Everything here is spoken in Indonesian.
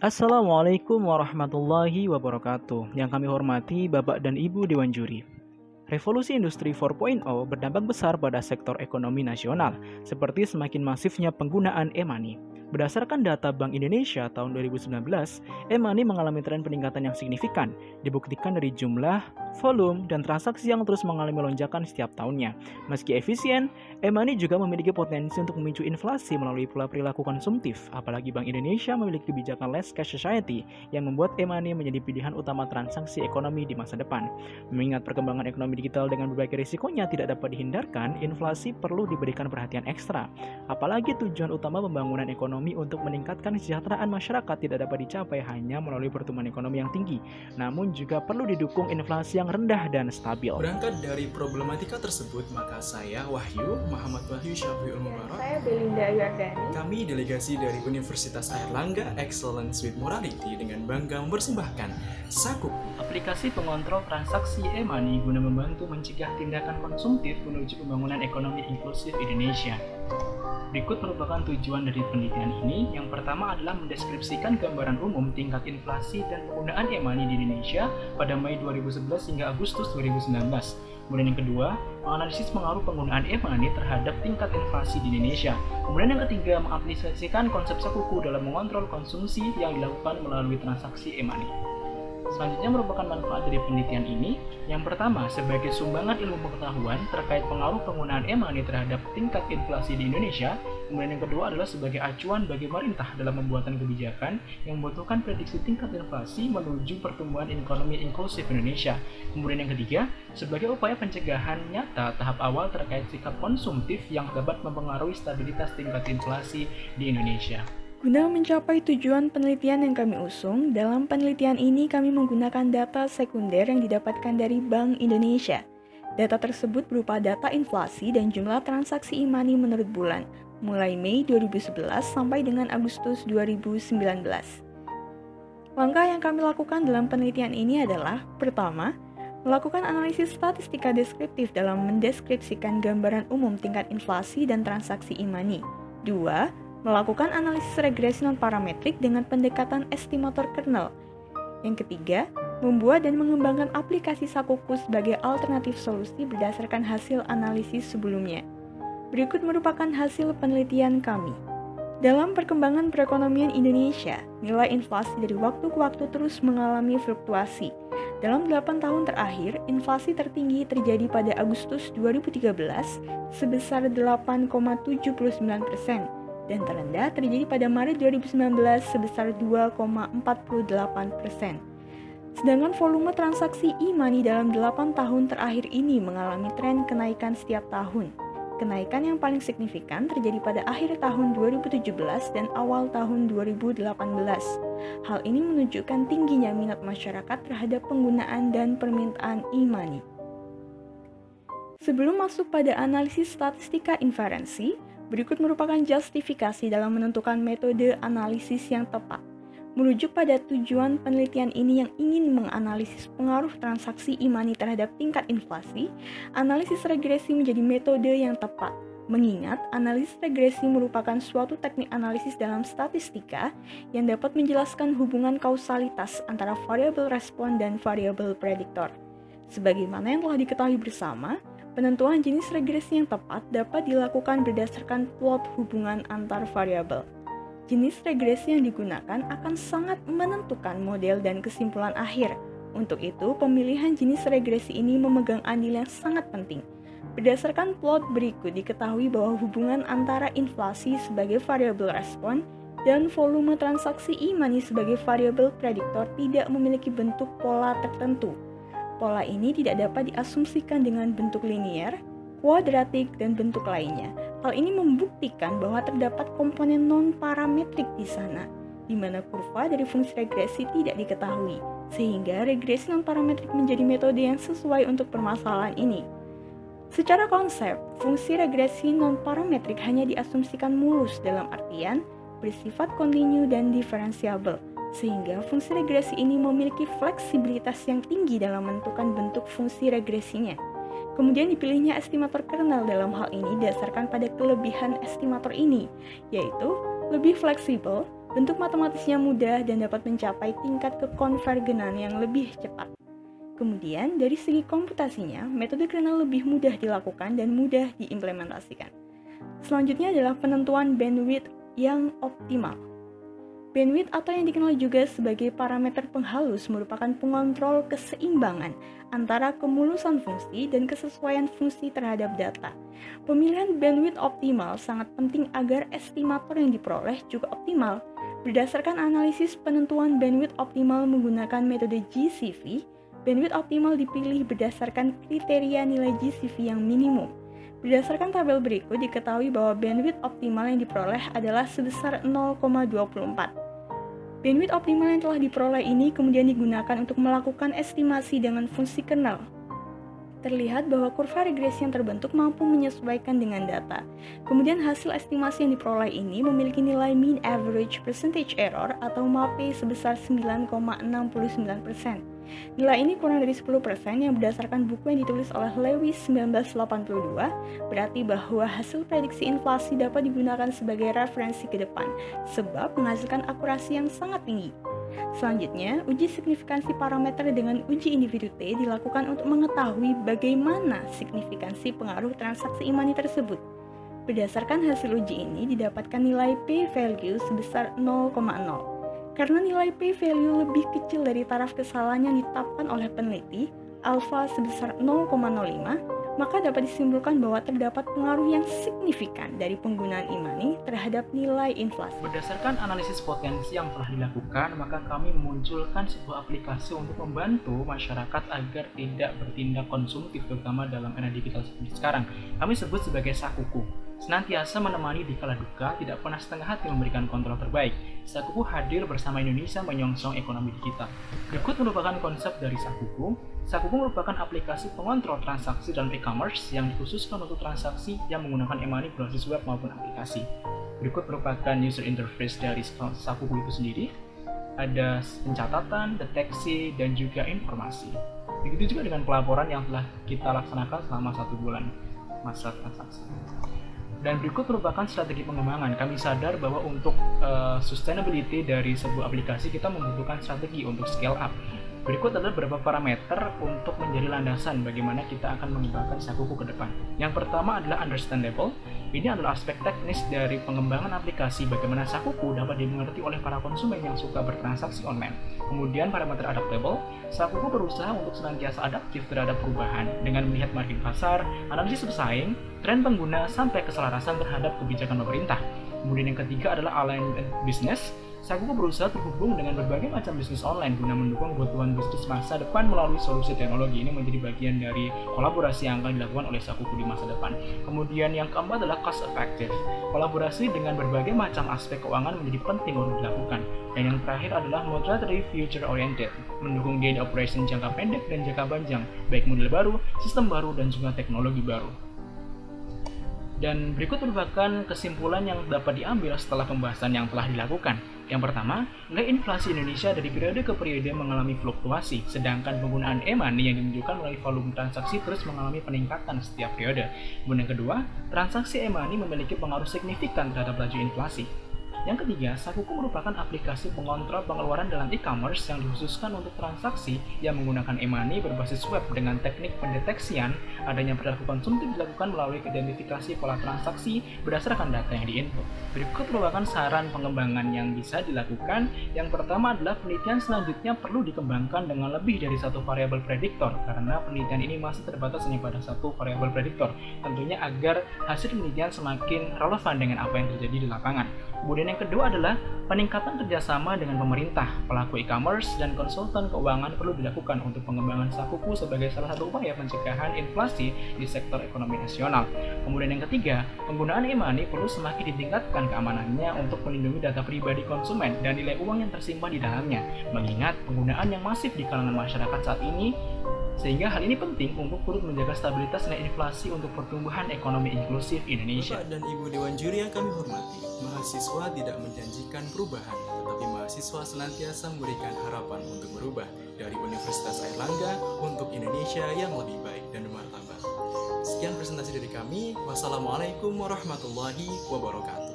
Assalamualaikum warahmatullahi wabarakatuh. Yang kami hormati Bapak dan Ibu Dewan Juri. Revolusi Industri 4.0 berdampak besar pada sektor ekonomi nasional, seperti semakin masifnya penggunaan e-money. Berdasarkan data Bank Indonesia tahun 2019, e-money mengalami tren peningkatan yang signifikan, dibuktikan dari jumlah, volume, dan transaksi yang terus mengalami lonjakan setiap tahunnya. Meski efisien, e-money juga memiliki potensi untuk memicu inflasi melalui pola perilaku konsumtif, apalagi Bank Indonesia memiliki kebijakan less cash society yang membuat e-money menjadi pilihan utama transaksi ekonomi di masa depan. Mengingat perkembangan ekonomi digital dengan berbagai risikonya tidak dapat dihindarkan, inflasi perlu diberikan perhatian ekstra. Apalagi tujuan utama pembangunan ekonomi untuk meningkatkan kesejahteraan masyarakat tidak dapat dicapai hanya melalui pertumbuhan ekonomi yang tinggi, namun juga perlu didukung inflasi yang rendah dan stabil. Berangkat dari problematika tersebut, maka saya, Muhammad Wahyu Syafiul Mubarak, Saya Belinda Yordani. kami delegasi dari Universitas Airlangga Excellence with Morality dengan bangga mempersembahkan Sakuku, aplikasi pengontrol transaksi e-money guna membantu mencegah tindakan konsumtif menuju pembangunan ekonomi inklusif Indonesia. Berikut merupakan tujuan dari penelitian ini. Yang pertama adalah mendeskripsikan gambaran umum tingkat inflasi dan penggunaan e-money di Indonesia pada Mei 2011 hingga Agustus 2019. Kemudian yang kedua, menganalisis pengaruh penggunaan e-money terhadap tingkat inflasi di Indonesia. Kemudian yang ketiga, mengaplikasikan konsep Sakuku dalam mengontrol konsumsi yang dilakukan melalui transaksi e-money. Selanjutnya merupakan manfaat dari penelitian ini. Yang pertama, sebagai sumbangan ilmu pengetahuan terkait pengaruh penggunaan e-money terhadap tingkat inflasi di Indonesia. Kemudian yang kedua adalah sebagai acuan bagi pemerintah dalam pembuatan kebijakan yang membutuhkan prediksi tingkat inflasi menuju pertumbuhan ekonomi inklusif Indonesia. Kemudian yang ketiga, sebagai upaya pencegahan nyata tahap awal terkait sikap konsumtif yang dapat mempengaruhi stabilitas tingkat inflasi di Indonesia. Guna mencapai tujuan penelitian yang kami usung, dalam penelitian ini kami menggunakan data sekunder yang didapatkan dari Bank Indonesia. Data tersebut berupa data inflasi dan jumlah transaksi e-money menurut bulan, mulai Mei 2011 sampai dengan Agustus 2019. Langkah yang kami lakukan dalam penelitian ini adalah, pertama, melakukan analisis statistika deskriptif dalam mendeskripsikan gambaran umum tingkat inflasi dan transaksi e-money. Dua, melakukan analisis regresi non-parametrik dengan pendekatan estimator kernel. Yang ketiga, membuat dan mengembangkan aplikasi Sakuku sebagai alternatif solusi berdasarkan hasil analisis sebelumnya. Berikut merupakan hasil penelitian kami. Dalam perkembangan perekonomian Indonesia, nilai inflasi dari waktu ke waktu terus mengalami fluktuasi. Dalam 8 tahun terakhir, inflasi tertinggi terjadi pada Agustus 2013 sebesar 8,79%. Dan terendah terjadi pada Maret 2019 sebesar 2,48%. Sedangkan volume transaksi e-money dalam 8 tahun terakhir ini mengalami tren kenaikan setiap tahun. Kenaikan yang paling signifikan terjadi pada akhir tahun 2017 dan awal tahun 2018. Hal ini menunjukkan tingginya minat masyarakat terhadap penggunaan dan permintaan e-money. Sebelum masuk pada analisis statistika inferensi, berikut merupakan justifikasi dalam menentukan metode analisis yang tepat. Merujuk pada tujuan penelitian ini yang ingin menganalisis pengaruh transaksi e-money terhadap tingkat inflasi, analisis regresi menjadi metode yang tepat. Mengingat analisis regresi merupakan suatu teknik analisis dalam statistika yang dapat menjelaskan hubungan kausalitas antara variabel respon dan variabel prediktor. Sebagaimana yang telah diketahui bersama, penentuan jenis regresi yang tepat dapat dilakukan berdasarkan plot hubungan antar variabel. Jenis regresi yang digunakan akan sangat menentukan model dan kesimpulan akhir. Untuk itu, pemilihan jenis regresi ini memegang andil yang sangat penting. Berdasarkan plot berikut diketahui bahwa hubungan antara inflasi sebagai variabel respon dan volume transaksi e-money sebagai variabel prediktor tidak memiliki bentuk pola tertentu. Pola ini tidak dapat diasumsikan dengan bentuk linier, kuadratik, dan bentuk lainnya. Hal ini membuktikan bahwa terdapat komponen non-parametrik di sana, di mana kurva dari fungsi regresi tidak diketahui, sehingga regresi non-parametrik menjadi metode yang sesuai untuk permasalahan ini. Secara konsep, fungsi regresi non-parametrik hanya diasumsikan mulus dalam artian bersifat kontinu dan diferensiabel, sehingga fungsi regresi ini memiliki fleksibilitas yang tinggi dalam menentukan bentuk fungsi regresinya. Kemudian dipilihnya estimator kernel dalam hal ini didasarkan pada kelebihan estimator ini, yaitu lebih fleksibel, Bentuk matematisnya mudah dan dapat mencapai tingkat kekonvergenan yang lebih cepat. Kemudian, dari segi komputasinya, metode kernel lebih mudah dilakukan dan mudah diimplementasikan. Selanjutnya adalah penentuan bandwidth yang optimal. Bandwidth atau yang dikenal juga sebagai parameter penghalus merupakan pengontrol keseimbangan antara kemulusan fungsi dan kesesuaian fungsi terhadap data. Pemilihan bandwidth optimal sangat penting agar estimator yang diperoleh juga optimal. Berdasarkan analisis penentuan bandwidth optimal menggunakan metode GCV, bandwidth optimal dipilih berdasarkan kriteria nilai GCV yang minimum. Berdasarkan tabel berikut, diketahui bahwa bandwidth optimal yang diperoleh adalah sebesar 0,24. Bandwidth optimal yang telah diperoleh ini kemudian digunakan untuk melakukan estimasi dengan fungsi kernel. Terlihat bahwa kurva regresi yang terbentuk mampu menyesuaikan dengan data. Kemudian hasil estimasi yang diperoleh ini memiliki nilai mean average percentage error atau MAPE sebesar 9,69%. Nilai ini kurang dari 10% yang berdasarkan buku yang ditulis oleh Lewis 1982, berarti bahwa hasil prediksi inflasi dapat digunakan sebagai referensi ke depan, sebab menghasilkan akurasi yang sangat tinggi. Selanjutnya, uji signifikansi parameter dengan uji individu T dilakukan untuk mengetahui bagaimana signifikansi pengaruh transaksi e-money tersebut. Berdasarkan hasil uji ini, didapatkan nilai p-value sebesar 0,0. Karena nilai p-value lebih kecil dari taraf kesalahan yang ditetapkan oleh peneliti, alfa sebesar 0,05, maka dapat disimpulkan bahwa terdapat pengaruh yang signifikan dari penggunaan e-money terhadap nilai inflasi. Berdasarkan analisis potensi yang telah dilakukan, maka kami memunculkan sebuah aplikasi untuk membantu masyarakat agar tidak bertindak konsumtif, terutama dalam era digital seperti sekarang. Kami sebut sebagai Sakuku. Senantiasa menemani di kala duka, tidak pernah setengah hati memberikan kontrol terbaik. Sakuku hadir bersama Indonesia menyongsong ekonomi digital. Berikut merupakan konsep dari Sakuku. Sakuku merupakan aplikasi pengontrol transaksi dalam e-commerce yang dikhususkan untuk transaksi yang menggunakan e-money berbasis web maupun aplikasi. Berikut merupakan user interface dari Sakuku itu sendiri. Ada pencatatan, deteksi, dan juga informasi. Begitu juga dengan pelaporan yang telah kita laksanakan selama 1 bulan masa transaksi. Dan berikut merupakan strategi pengembangan. Kami sadar bahwa untuk sustainability dari sebuah aplikasi kita membutuhkan strategi untuk scale up. Berikut adalah beberapa parameter untuk menjadi landasan bagaimana kita akan mengembangkan Sakuku ke depan. Yang pertama adalah understandable. Ini adalah aspek teknis dari pengembangan aplikasi bagaimana Sakuku dapat dimengerti oleh para konsumen yang suka bertransaksi online. Kemudian parameter adaptable. Sakuku berusaha untuk senantiasa adaptif terhadap perubahan dengan melihat market pasar, analisis pesaing, tren pengguna, sampai keselarasan terhadap kebijakan pemerintah. Kemudian yang ketiga adalah aligned business. Sakuku berusaha terhubung dengan berbagai macam bisnis online guna mendukung kebutuhan bisnis masa depan melalui solusi teknologi. Ini menjadi bagian dari kolaborasi yang akan dilakukan oleh Sakuku di masa depan. Kemudian yang keempat adalah cost effective. Kolaborasi dengan berbagai macam aspek keuangan menjadi penting untuk dilakukan. Dan yang terakhir adalah moderately future oriented, mendukung daily operation jangka pendek dan jangka panjang, baik model baru, sistem baru, dan juga teknologi baru. Dan berikut merupakan kesimpulan yang dapat diambil setelah pembahasan yang telah dilakukan. Yang pertama, nilai inflasi Indonesia dari periode ke periode mengalami fluktuasi, sedangkan penggunaan e-money yang ditunjukkan melalui volume transaksi terus mengalami peningkatan setiap periode. Kemudian yang kedua, transaksi e-money memiliki pengaruh signifikan terhadap laju inflasi. Yang ketiga, Sakuku merupakan aplikasi pengontrol pengeluaran dalam e-commerce yang dikhususkan untuk transaksi yang menggunakan e-money berbasis web dengan teknik pendeteksian adanya perilaku konsumtif dilakukan melalui identifikasi pola transaksi berdasarkan data yang diinput. Berikut merupakan saran pengembangan yang bisa dilakukan. Yang pertama adalah penelitian selanjutnya perlu dikembangkan dengan lebih dari satu variabel prediktor karena penelitian ini masih terbatas hanya pada satu variabel prediktor. Tentunya agar hasil penelitian semakin relevan dengan apa yang terjadi di lapangan. Kemudian yang kedua adalah peningkatan kerjasama dengan pemerintah, pelaku e-commerce, dan konsultan keuangan perlu dilakukan untuk pengembangan Sakuku sebagai salah satu upaya pencegahan inflasi di sektor ekonomi nasional. Kemudian yang ketiga, penggunaan e-money perlu semakin ditingkatkan keamanannya untuk melindungi data pribadi konsumen dan nilai uang yang tersimpan di dalamnya, mengingat penggunaan yang masif di kalangan masyarakat saat ini, sehingga hal ini penting untuk turut menjaga stabilitas nilai inflasi untuk pertumbuhan ekonomi inklusif Indonesia. Bapak dan Ibu Dewan Juri yang kami hormati, mahasiswa tidak menjanjikan perubahan, tetapi mahasiswa senantiasa memberikan harapan untuk berubah dari Universitas Airlangga untuk Indonesia yang lebih baik dan bermartabat. Sekian presentasi dari kami. Wassalamualaikum warahmatullahi wabarakatuh.